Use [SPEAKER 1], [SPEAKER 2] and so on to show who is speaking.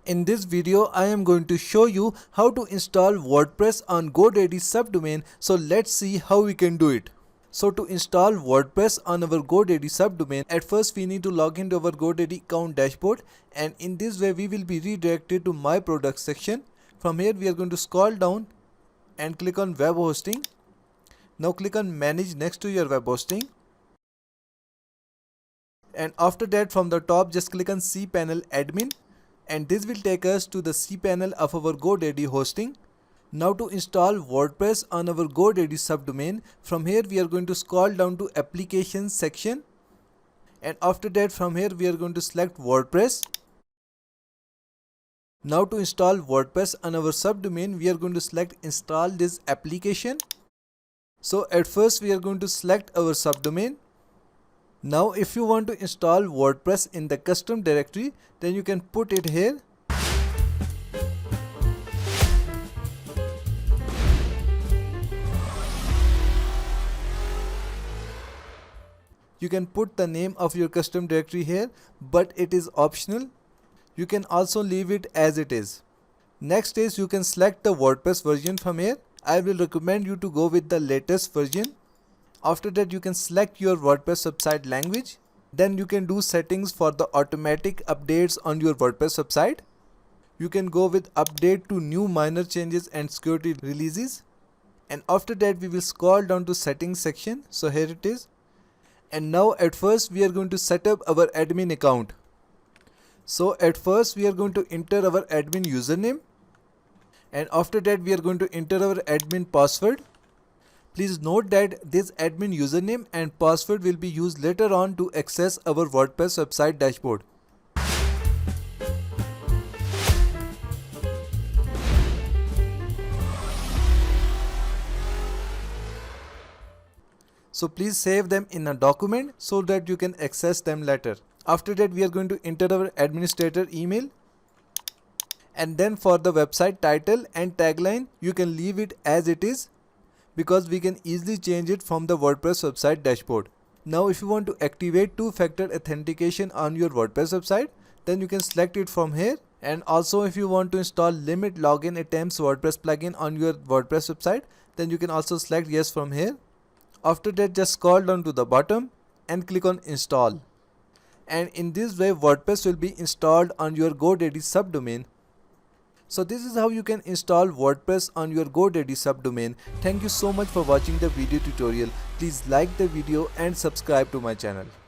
[SPEAKER 1] In this video, I am going to show you how to install WordPress on Godaddy Subdomain. So let's see how we can do it. So to install WordPress on our Godaddy Subdomain, at first we need to log into our Godaddy account dashboard, and in this way we will be redirected to My Products section. From here we are going to scroll down and click on Web Hosting. Now click on Manage next to your web hosting. And after that, from the top just click on Cpanel Admin. And this will take us to the cPanel of our Godaddy hosting. Now to install WordPress on our Godaddy subdomain, from here we are going to scroll down to Applications section, and after that from here we are going to select WordPress. Now to install WordPress on our subdomain, we are going to select Install this application. So at first we are going to select our subdomain. Now if you want to install WordPress in the custom directory, then you can put it here. You can put the name of your custom directory here, but it is optional. You can also leave it as it is. Next is you can select the WordPress version from here. I will recommend you to go with the latest version. After that you can select your WordPress website language. Then you can do settings for the automatic updates on your WordPress website. You can go with update to new minor changes and security releases. And after that we will scroll down to settings section. So here it is. And now at first we are going to set up our admin account. So at first we are going to enter our admin username. And after that we are going to enter our admin password. Please note that this admin username and password will be used later on to access our WordPress website dashboard. So please save them in a document so that you can access them later. After that we are going to enter our administrator email. And then for the website title and tagline, you can leave it as it is, because we can easily change it from the WordPress website dashboard. Now if you want to activate two-factor authentication on your WordPress website, then you can select it from here. And also if you want to install limit login attempts WordPress plugin on your WordPress website, then you can also select yes from here. After that just scroll down to the bottom and click on install. And in this way WordPress will be installed on your Godaddy subdomain. So this is how you can install WordPress on your Godaddy subdomain. Thank you so much for watching the video tutorial. Please like the video and subscribe to my channel.